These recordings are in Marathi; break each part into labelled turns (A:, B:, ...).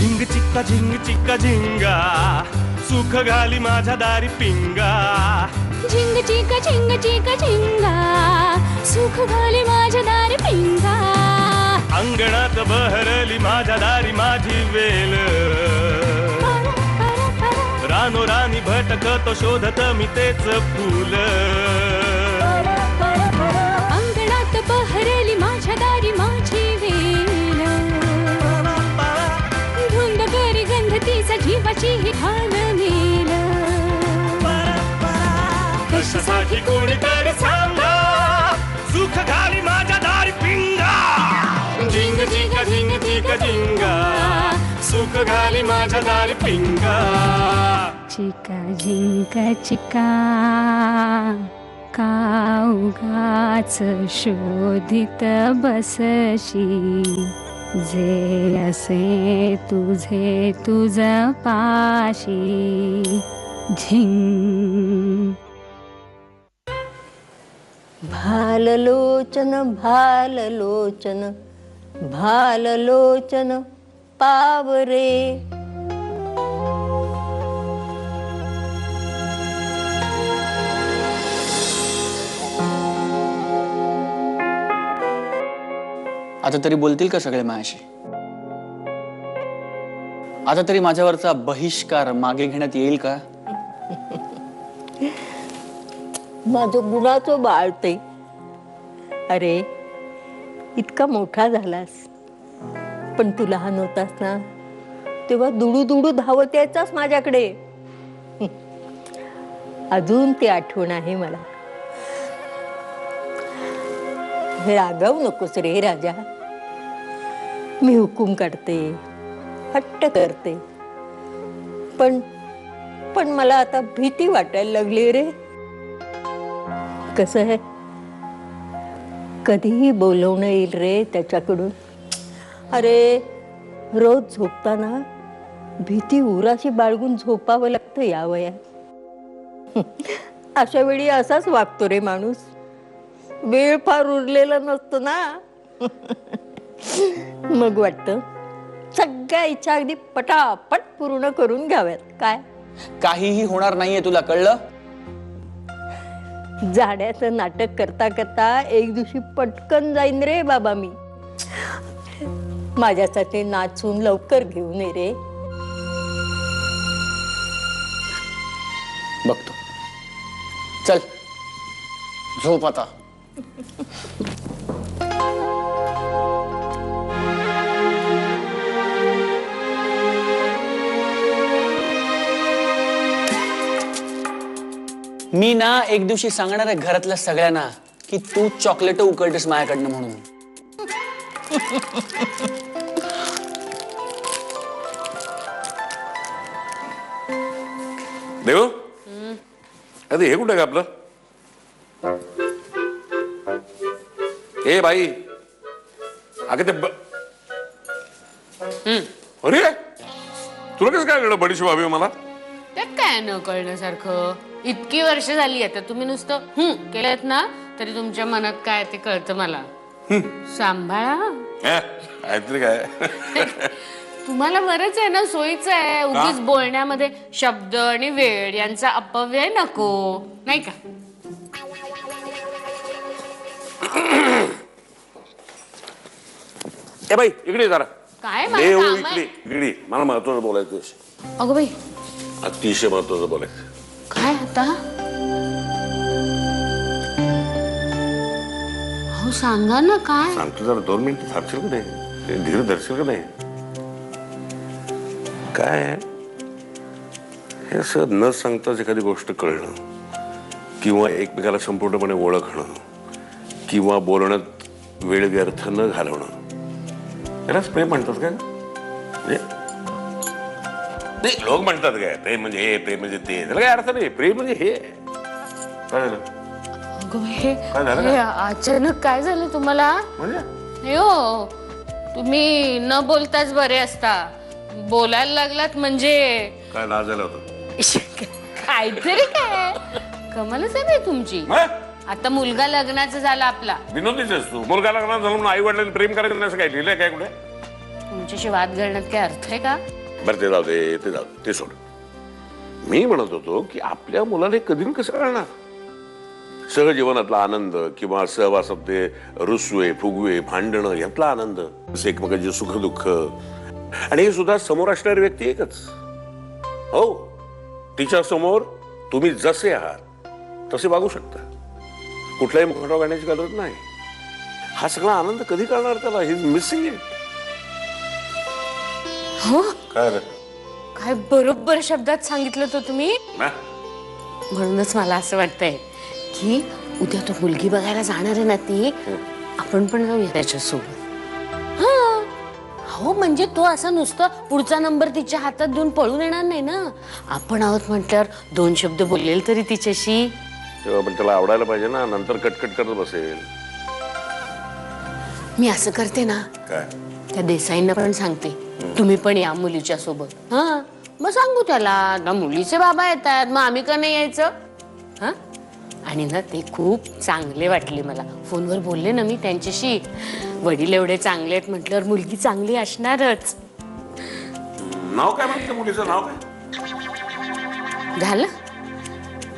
A: झिंग चिक्का झिंगा सुख घाली माझ्या दारी पिंगा
B: झिंग चिका झिंगा सुख घाली माझ्या दारी पिंगा
A: अंगणात बहरली माझ्या दारी माझी वेल रानो रानी भटकतो शोधत मी तेच फूल
B: अंगणात बहरली माझ्या दारी माझी वेल धुंद करी गंध तिचा जीवाची ही ठाण मेल
A: कशासाठी कोणीतरी सांगा सुख घाली माझ्या दारी पिंगा झिंग चिक्का झिंगा सुख घाली माझ्या दारी पिंगा
B: चिका झिंगा चिका का उगाच शोधित बसशी जे असे तुझे तुझ पाशी झिंग
C: भाललोचन भाललोचन भाललोचन पावरे
D: आता तरी बोलतील का सगळे माझ्याशी? आता तरी माझ्यावरचा बहिष्कार मागे घेण्यात येईल का?
C: माझं गुणाचं बाळ ते. अरे इतका मोठा झालास पण तू लहान होतास ना तेव्हा दुडू दुडू धावत यायचास माझ्याकडे. अजून ती आठवण आहे मला. रागावू नकोस रे राजा. मी हुकूम काढते हट्ट करते पण मला आता भीती वाटायला लागली रे. कसं आहे कधीही बोलवणं येईल रे त्याच्याकडून. अरे रोज झोपताना भीती उराशी बाळगून झोपावं लागतं या वयात. अशा वेळी असाच वागतो रे माणूस. वेळ फार उरलेला नसतो ना. मग वाटतं सगळ्या इच्छा अगदी पटापट पूर्ण करून घ्याव्यात. काय
D: काहीही होणार नाहीये तुला कळलं?
C: जाण्याचं नाटक करता करता एक दिवशी पटकन जाईन रे बाबा मी. माझ्यासाठी नाचून लवकर घेऊन ये रे.
D: बघतो. चल झोप आता. मी ना एक दिवशी सांगणार आहे घरातल्या सगळ्यांना की तू चॉकलेट उकळतेस माझ्याकडनं म्हणून.
E: देव अरे हे कुठं का आपलं? ए बाई अगं ते अरे तुला कसं काय कळलं बडीशेप हवी मला?
F: त्यात काय न कळण्यासारखं. इतकी वर्ष झाली आता तुम्ही नुसतं केलेत ना तरी तुमच्या मनात काय ते कळतं मला. सांभाळा
E: काहीतरी काय.
F: तुम्हाला बरंच आहे ना सोयीचं आहे. उगीच बोलण्यामध्ये शब्द आणि वेळ यांचा अपव्यय नको नाही का?
E: ए बाई इकडे जरा.
F: काय
E: देव
F: मला
E: इकडे इकडे मला महत्वाचं बोलायचं.
F: अगं बाई
E: अतिशय महत्वाचं बोलायचं.
F: काय आता? हो सांगा ना काय.
E: सांगतो जरा 2 मिनिटं थांबशील का नाही? धीर धरशील का नाही? काय हे असं न सांगताच एखादी गोष्ट कळणं किंवा एकमेकाला संपूर्णपणे ओळखणं किंवा बोलण्यात वेळ व्यर्थ न घालवणं यालाच प्रेम म्हणतात काय? नाही लोक म्हणतात काय प्रेम म्हणजे हे प्रेम म्हणजे ते. त्याला काय अर्थ नाही. प्रेम म्हणजे हे. काय झालं? काय झालं?
F: हे अचानक काय झालं तुम्हाला?
E: म्हणजे
F: हो तुम्ही न बोलताच बरे असता. बोलायला लागलात म्हणजे
E: काय नाच झालं होतं?
F: काहीतरी काय कमालच आहे बाई तुमची. आता मुलगा लग्नाचा झाला आपला.
E: विनोदीच असतो. मुलगा लग्नाचा झाला म्हणून आई वडिलांनी प्रेम करायचं नाही असं काय लिहिलंय काय कुठे?
F: तुमच्याशी वाद घालण्यात काय अर्थ आहे का?
E: बरं ते जाऊ दे, ते जाऊ दे, ते सोड. मी म्हणत होतो की आपल्या मुलाला हे कधी न कसं कळणार? सहजीवनातला आनंद किंवा सहवासातले रुसवे फुगवे भांडणं यातला आनंद, एकमेकांचे सुखदुःख, आणि हे सुद्धा समोर असणारी व्यक्ती एकच. हो, तिच्या समोर तुम्ही जसे आहात तसे वागू शकता, कुठलाही मुखवटा घालण्याची गरज नाही. हा सगळा आनंद कधी कळणार त्याला? He is missing it.
F: हो,
E: काय रे?
F: काय बरोबर शब्दात सांगितलं तो तुम्ही.
E: ना?
F: म्हणूनच मला असं वाटतंय की उद्या तो मुलगी बघायला जाणार आहे ना, ती आपण पण जाऊया त्याच्यासोबत. हो, म्हणजे तो असा नुसतं पुढचा नंबर तिच्या हातात देऊन पळून येणार नाही ना. आपण आहोत म्हटल्यावर 2 शब्द बोलेल तरी तिच्याशी.
E: तेव्हा पण त्याला आवडायला पाहिजे ना, नंतर कटकट करत बसेल.
F: मी असं करते ना,
E: काय?
F: त्या देसाईंना पण सांगते तुम्ही पण या मुलीच्या सोबत. हा, मग सांगू त्याला ना मुलीचे बाबा येतात, मग आम्ही का नाही यायचं? हा, आणि ना ते खूप चांगले वाटले मला. फोनवर बोलले ना मी त्यांच्याशी. वडील एवढे चांगले आहेत म्हटल्यावर मुलगी चांगली असणारच.
E: नाव काय म्हणते मुलीचं? नाव काय
F: झालं?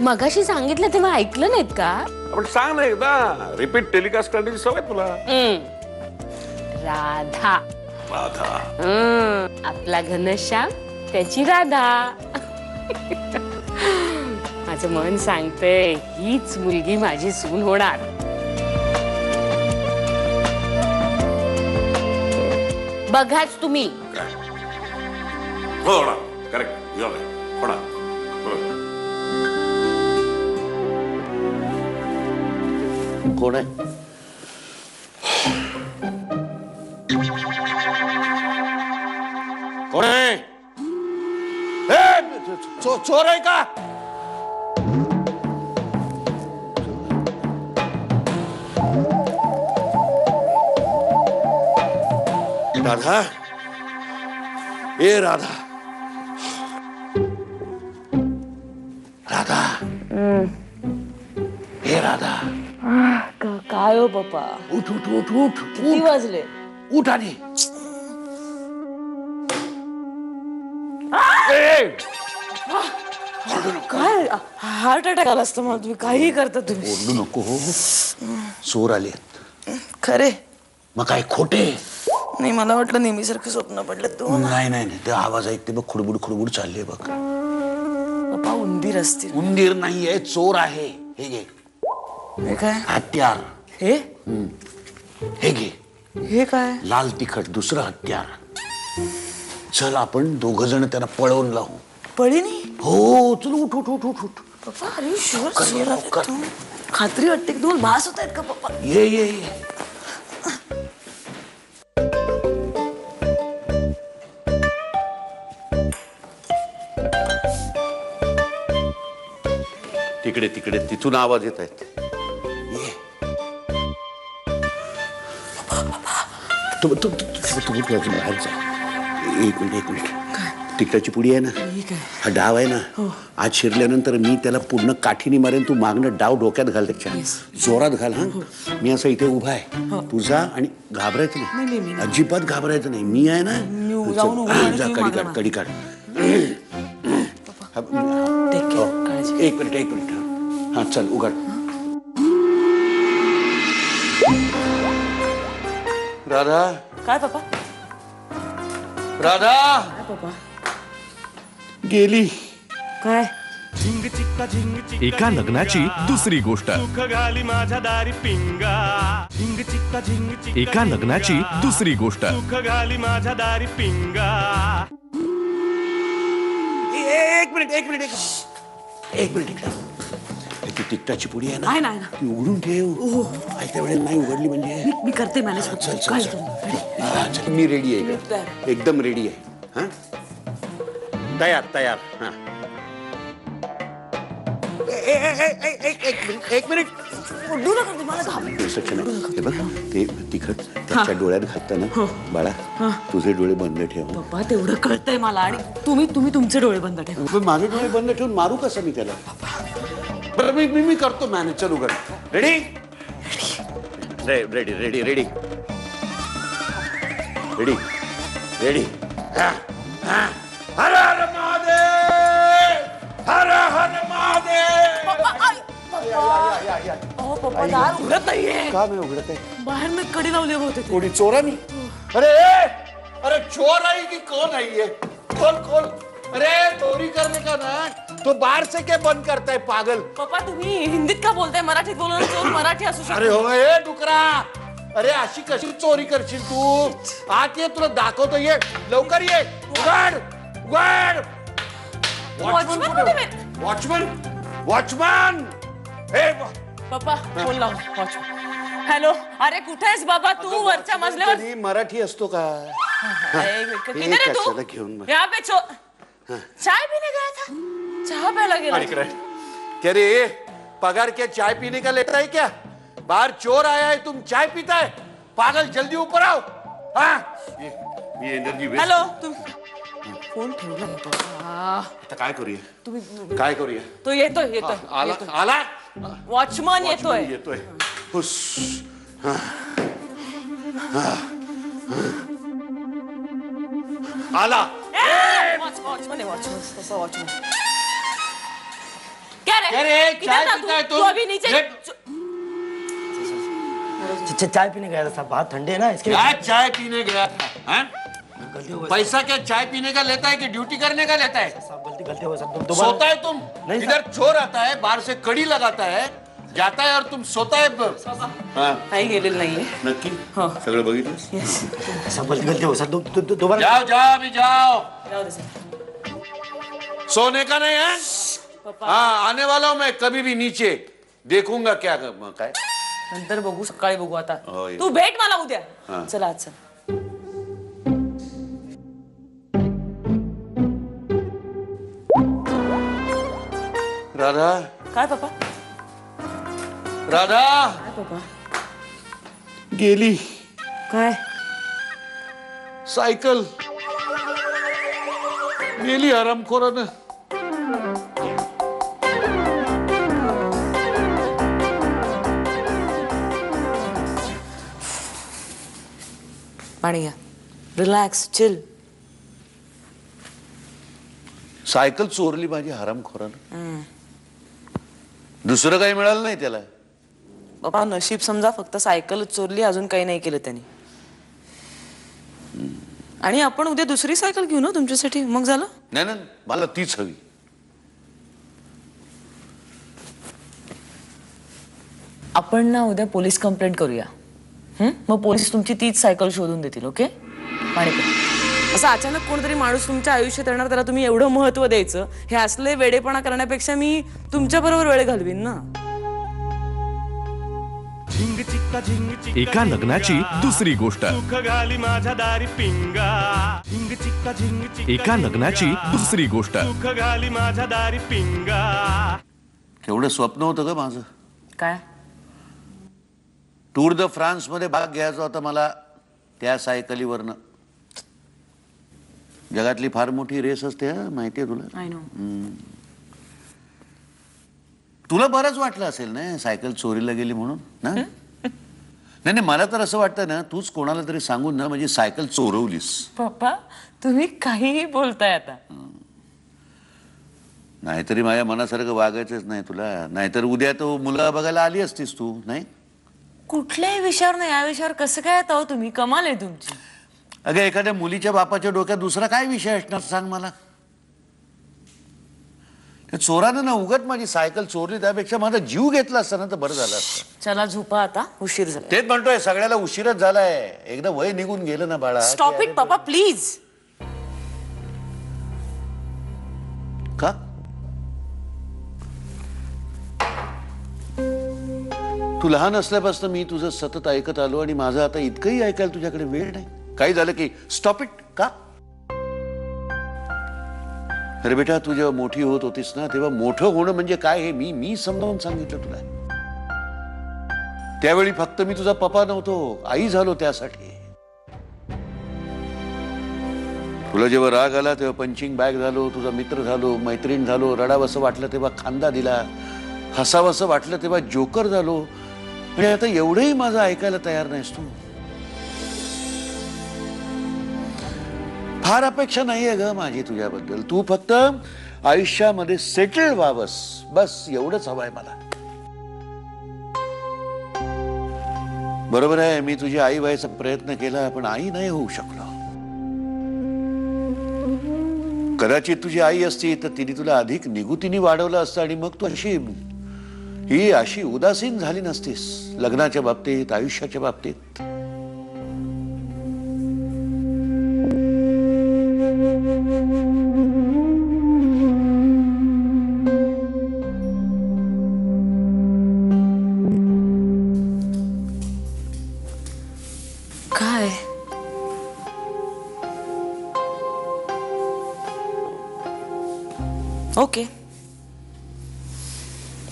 F: मगाशी सांगितलं तेव्हा ऐकलं नाहीत का?
E: आपण सांग ना एकदा. रिपीट टेलिकास्ट करण्याची सवय तुला.
F: राधा.
E: राधा.
F: आपला घनश्याम, त्याची राधा. माझं मन सांगतंय हीच मुलगी माझी सून होणार. बघाच तुम्ही.
E: हो ना, करेक्ट. हो ना.
G: कोण आहे? कोण आहे? चोर आहे का? राधा, ए राधा, राधा, ए राधा.
H: काय हो पप्पा,
G: उठ उठ उठ उठ.
H: किती वाजले?
G: उठ आधी.
H: काय हार्ट अटॅक आला असतं मला. तुम्ही काही करता तुम्ही.
G: ओरडू नको हो. चोर आले.
H: खरे?
G: मग काय खोटे?
H: नाही, मला वाटलं नेहमीसारखं स्वप्न पडलं तू.
G: नाही नाही नाही, ते आवाज ऐकते बघ, खुडबुड खुडबुड चालली बघ.
H: पप्पा उंदीर असतील.
G: उंदीर नाहीये, चोर आहे. हे घे
H: हे काय?
G: हत्यार.
H: हे
G: हे घे
H: हे काय?
G: लाल तिखट, दुसरं हत्यार. चल आपण 2 जण त्यांना पळवून लावू.
H: पळीनी?
G: हो, चल उठ उठ उठ उठ उठ.
H: पप्पा अरे शुअर
G: लवकर ये, लवकर.
H: खात्री वाटते की तुम्हाला भास होत आहेत का पप्पा?
G: ये ये ये. तिकडे तिकडे तिथून आवाज येत आहेत. ये. तू बाहेर जा. एक मिनिट. तिकटाची पुडी आहे ना, हा डाव आहे ना, आज शिरल्यानंतर मी त्याला पूर्ण काठीने मारेन. तू मागणं डाव डोक्यात घाल, त्याच्या जोरात घाल. हा, मी असं इथे उभा आहे, तुझा, आणि घाबरायचं नाही, अजिबात घाबरायचं नाही. मी आहे ना. जा, कडी काढ. एक मिनिट. हा, चल उघड. राधा.
H: काय पप्पा?
G: राधा
H: पप्पा
G: गेली.
H: काय?
A: झिंग चिक्का झिंग चिक्का
I: एका लग्नाची दुसरी गोष्ट.
A: सुख घाली माझ्या दारी पिंगा. झिंग चिक्का झिंग चिक्का
I: एका लग्नाची दुसरी गोष्ट.
A: सुख घाली माझ्या दारी पिंगा.
G: एक मिनिट. ती तिकटाची पुडी आहे
H: नाही,
G: ना,
H: नाही, नाही.
G: ती उघडून ठेव. त्या वेळेला नाही उघडली म्हणजे.
H: मी करते मॅनेज.
G: चल. हा, चल, मी रेडी आहे, एकदम रेडी आहे. हा, तयार. हा, एक मिनिट.
H: ओरडू नका तुम्हाला घाबरते.
G: हे बघ, ते तिखट त्याच्या डोळ्यात घालताना बाळा, तुझे डोळे बंद ठेव.
H: पप्पा तेवढं कळतंय मला. आणि तुम्ही तुमचे डोळे बंद ठेवा.
G: पण माझे डोळे बंद ठेवून मारू कसं मी त्याला? बरं, मी करतो मॅनेज. चल उघड. रेडी. रेडी
E: हर हर महादेव हर हर महादेव
H: अहो पप्पा दार उघडत नाहीये.
G: का नाही उघडत आहे?
H: बाहेर मी कडी लावली होते ते.
G: कोणी चोरानी?
E: अरे अरे चोर आई की कौन आई है खोल खोल अरे चोरी करने का ना तो बाहर से क्या बंद करता है पागल
H: पप्पा तुम्ही हिंदीत का बोलताय मराठीत बोलू ना. चोर मराठी असू
E: अरे
H: शकतो.
E: हो ए डुकरा अरे अशी कशी चोरी करशील तू आत ये तुला दाखवतो ये लवकर ये उघड उघड
H: Watchman कुठे?
E: वॉचमन वॉचमन हे
H: पप्पा फोन लाव. हॅलो अरे कुठे आहेस बाबा तू वरच्या मजल्यावर.
G: कधी मराठी असतो का?
H: किधर है तू?
G: कशाला घेऊन बस.
H: यहाँ पे चाय पीने गया था. चहा प्यायला गेला.
E: क्या रे पगार क्या चाय पीने का लेता है क्या बाहर चोर आया है तुम चाय पीता है पागल जल्दी ऊपर आओ हाँ
G: मी एनर्जी
H: हॅलो तुम्ही फोन ठेवला आहे पप्पा.
G: आता काय करूया? काय करूया?
H: तो येतोय येतोय.
E: आला आला
H: वॉचमन येतोय.
G: येतोय. हुस.
E: आला
H: वॉचमन आहे वॉचमन. तसा वॉचमन. क्या
E: क्या रे,
H: किधर
E: चाय
H: था
E: पीता है
H: तू
E: तुम?
H: अभी नीचे.
J: चाय पीने गया था साहब बहुत ठंडे है ना इसके
E: क्या चाय पीने गया था हाँ? पैसा क्या चाय पीने का लेता है कि ड्यूटी करने का लेता है
J: गलती हो सब दोबारा
E: सोता है तुम
J: नहीं,
E: इधर चोर आता है बाहर से कड़ी लगाता है जाता है और तुम सोता है
H: काही गेलेलं नाहीये.
G: नक्की सगळं बघितलं?
J: सब गलती हो सर दोबारा
E: जाओ जाओ अभी जाओ
H: जाऊ दे सर.
E: सोने का नहीं है हाँ आने वाला हूं मैं कभी भी नीचे देखूंगा क्या काय
H: नंतर बघू सकाळी बघू आता.
G: होय.
H: तू भेट मला उद्या. चला आज चल.
E: राधा
H: काय पप्पा
E: राधा
H: काय पप्पा
G: गेली
H: काय
E: सायकल गेली हरामखोरानं
H: पाणी घ्या. Relax chill.
G: सायकल चोरली माझी हरामखोरानं. दुसरं काही मिळालं नाही त्याला.
H: बाबा नशीब समजा फक्त सायकलच चोरली अजून काही नाही केलं त्यांनी. आणि आपण उद्या दुसरी सायकल घेऊ ना तुमच्यासाठी मग झालं.
G: नाही ना मला तीच हवी.
H: आपण ना उद्या पोलीस कंप्लेंट करूया. मग पोलीस तुमची तीच सायकल शोधून देतील. ओके पाणी प्या. असं अचानक कोणतरी माणूस तुमच्या आयुष्यात येणार त्याला तुम्ही एवढं महत्व द्यायचं हे असले वेडेपणा करण्यापेक्षा मी तुमच्या बरोबर वेळ घालवीन ना.
A: झिंग चिक्का झिंग चिक्का
I: एका लग्नाची दुसरी गोष्ट
A: सुख घाली माझ्या दारी पिंगा झिंग चिक्का झिंग चिक्का
I: एका लग्नाची दुसरी गोष्ट
A: सुख घाली माझ्या दारी पिंगा
G: केवढं स्वप्न होतं ग माझं.
H: काय
G: टूर द फ्रान्स मध्ये भाग घ्यायचा होता मला त्या सायकलीवरनं. जगातली फार मोठी रेस असते माहितीये तुला.
H: I know.
G: तुला बरंच वाटलं असेल ना सायकल चोरीला गेली म्हणून ना. नाही नाही मला तर असं वाटतं ना तूच कोणाला तरी सांगून ना म्हणजे सायकल चोरवलीस.
H: पप्पा तुम्ही काहीही बोलताय आता.
G: नाहीतरी माझ्या मनासारखं वागायचंच नाही तुला. नाहीतर उद्या तो मुलगा बघायला आली असतीस तू. नाही
H: कुठल्याही विषयावर नाही या विषयावर कसं काय येत आहो तुम्ही. कमाल आहे तुमची.
G: अगं एखाद्या मुलीच्या बापाच्या डोक्यात दुसरा काय विषय असणार सांग मला. त्या चोरानं ना उगत माझी सायकल चोरली त्यापेक्षा माझा जीव घेतला असता ना तर बरं झालं असतं.
H: चला झोपा आता उशीर झाला.
G: तेच म्हणतोय सगळ्याला उशीरच झालाय. एकदा वय निघून गेलं ना बाळा.
H: स्टॉप इट पप्पा प्लीज.
G: का तू लहान असल्यापासून मी तुझं सतत ऐकत आलो आणि माझं आता इतकंही ऐकायला तुझ्याकडे वेळ नाही. काही झालं की स्टॉप इट का. अरे बेटा तू जेव्हा मोठी होत होतीस ना तेव्हा मोठं होणं म्हणजे काय हे मी समजावून सांगितलं तुला. त्यावेळी फक्त मी तुझा पप्पा नव्हतो आई झालो त्यासाठी. तुला जेव्हा राग आला तेव्हा पंचिंग बॅग झालो तुझा मित्र झालो मैत्रीण झालो. रडावंसं वाटलं तेव्हा खांदा दिला. हसावंसं वाटलं तेव्हा जोकर झालो. आणि आता एवढंही माझं ऐकायला तयार नाहीस तू. फार अपेक्षा नाहीये ग माझी तुझ्याबद्दल. तू फक्त आयुष्यामध्ये सेटल व्हावस, बस एवढंच हवंय मला. बरोबर आहे, मी तुझी आई व्हायचा प्रयत्न केला पण आई नाही होऊ शकलो. कदाचित तुझी आई असती तर तिने तुला अधिक निगुतीने वाढवलं असतं आणि मग तू अशी उदासीन झाली नसतीस लग्नाच्या बाबतीत, आयुष्याच्या बाबतीत.
H: काय ओके,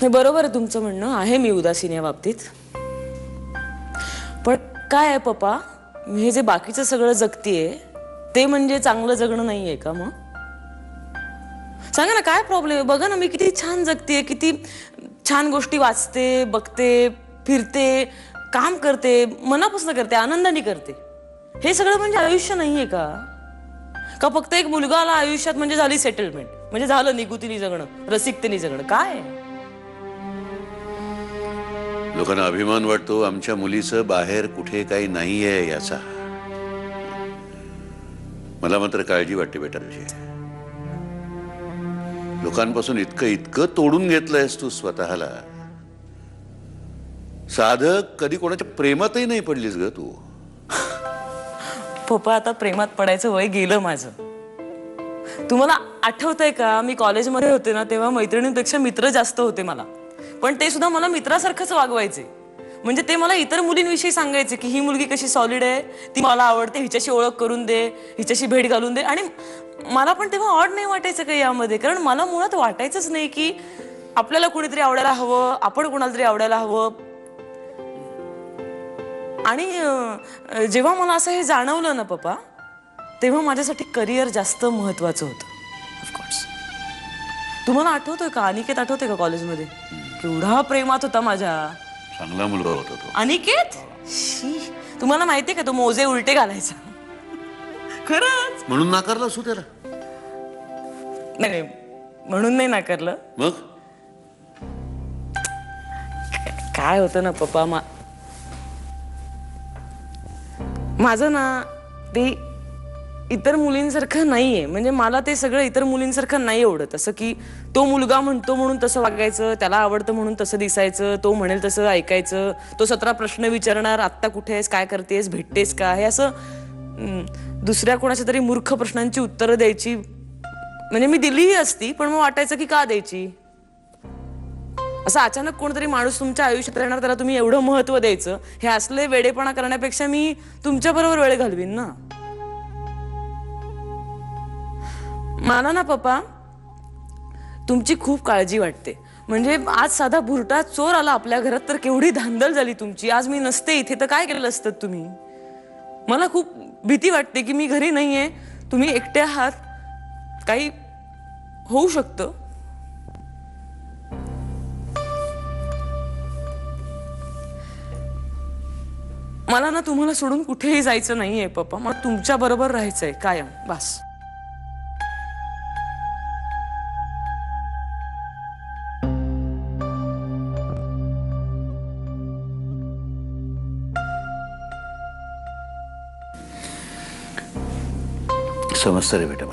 H: हे बरोबर आहे तुमचं म्हणणं. आहे मी उदासीन या बाबतीत. पण काय आहे पप्पा, हे जे बाकीचं सगळं जगतीये ते म्हणजे चांगलं जगणं नाहीये का? मग सांगा ना काय प्रॉब्लेम आहे? बघा ना मी किती छान जगतेय, किती छान गोष्टी वाचते, बघते, फिरते, काम करते, मनापासून करते, आनंदाने करते. हे सगळं म्हणजे आयुष्य नाहीये का? का फक्त एक मुलगा आला आयुष्यात म्हणजे झाली सेटलमेंट, म्हणजे झालं निगुतीने जगणं, रसिकतेने जगणं? काय
G: लोकांना अभिमान वाटतो आमच्या मुलीचं बाहेर कुठे काही नाहीये याचा. मला मात्र काळजी वाटते बेटा तुझी. लोकांपासून इतकं तोडून घेतलंयस तू स्वतःला. साधक कधी कोणाच्या प्रेमातही नाही पडलीस ग तू.
H: पप्पा आता प्रेमात पडायचं वय गेलं माझं. तुम्हाला आठवतंय का मी कॉलेजमध्ये होते ना तेव्हा मैत्रिणींपेक्षा मित्र जास्त होते मला. पण ते सुद्धा मला मित्रासारखंच वागवायचे. म्हणजे ते मला इतर मुलींविषयी सांगायचे की ही मुलगी कशी सॉलिड आहे, ती मला आवडते, हिच्याशी ओळख करून दे, हिच्याशी भेट घालून दे. आणि मला पण तेव्हा ऑड नाही वाटायचं काही यामध्ये, कारण मला मुळात वाटायचंच नाही की आपल्याला कुणीतरी आवडायला हवं, आपण कुणाला तरी आवडायला हवं. आणि जेव्हा मला असं हे जाणवलं ना पप्पा, तेव्हा माझ्यासाठी करिअर जास्त महत्वाचं होतं. ऑफकोर्स तुम्हाला आठवतोय का, अनिकेत आठवतोय का कॉलेजमध्ये केवढा प्रेमात होता माझ्या?
G: चांगला मुलगा होता तो
H: अनिकेत. तुम्हाला माहितीये का तो मोजे उलटे घालायचा. खरंच.
G: म्हणून नाकारला असू त्याला?
H: नाही म्हणून नाही नाकारलं.
G: मग
H: काय होतं ना पप्पा, माझं ना ते इतर मुलींसारखं नाहीये. म्हणजे मला ते सगळं इतर मुलींसारखं नाही आवडत. असं की तो मुलगा म्हणतो म्हणून तसं वागायचं, त्याला आवडतं म्हणून तसं दिसायचं, तो म्हणेल तसं ऐकायचं, तो 17 प्रश्न विचारणार, आत्ता कुठे आहेस, काय करतेस, भेटतेस का, हे असं दुसऱ्या कोणाच्या तरी मूर्ख प्रश्नांची उत्तरं द्यायची. म्हणजे मी दिलीही असती पण मग वाटायचं की का द्यायची. असं अचानक कोणतरी माणूस तुमच्या आयुष्यात राहणार, त्याला तुम्ही एवढं महत्व द्यायचं, हे असले वेडेपणा करण्यापेक्षा मी तुमच्या बरोबर वेळ घालवीन ना. मला ना पप्पा तुमची खूप काळजी वाटते. म्हणजे आज साधा भुरटा चोर आला आपल्या घरात तर केवढी धांदल झाली तुमची. आज मी नसते इथे तर काय केलं असतं तुम्ही? मला खूप भीती वाटते की मी घरी नाहीये, तुम्ही एकटे आहात, काही होऊ शकतं. मला ना तुम्हाला सोडून कुठेही जायचं नाहीये पप्पा. मला तुमच्या बरोबर राहायचंय कायम, बस.
G: समजतं रे बेटा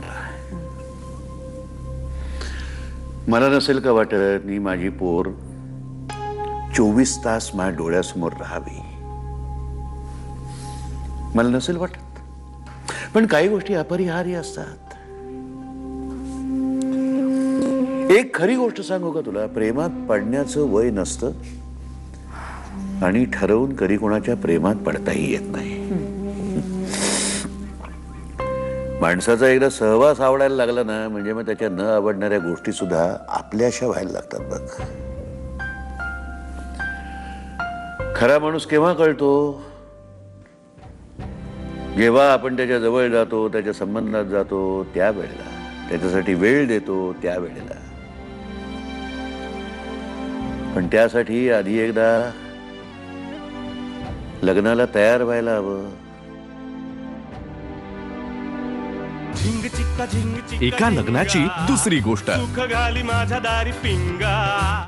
G: मला नसेल का वाटत मी माझी पोर 24 तास माझ्या डोळ्यासमोर राहावी. मला नसेल वाटत. पण काही गोष्टी अपरिहार्य असतात. एक खरी गोष्ट सांगू का तुला, प्रेमात पडण्याचं वय नसतं आणि ठरवून कधी कोणाच्या प्रेमात पडताही येत नाही. माणसाचा एकदा सहवास आवडायला लागला ना म्हणजे मग त्याच्या न आवडणाऱ्या गोष्टी सुद्धा आपल्याशा व्हायला लागतात बघ. खरा माणूस केव्हा कळतो? जेव्हा आपण त्याच्या जवळ जातो, त्याच्या संबंधात जातो त्यावेळेला, त्याच्यासाठी वेळ देतो त्यावेळेला. पण त्यासाठी आधी एकदा लग्नाला तयार व्हायला हवं.
A: झिंग चिक्का झिंग चिक्का
I: एका लग्नाची दुसरी गोष्ट.
A: सुख घाली माझ्या दारी पिंगा.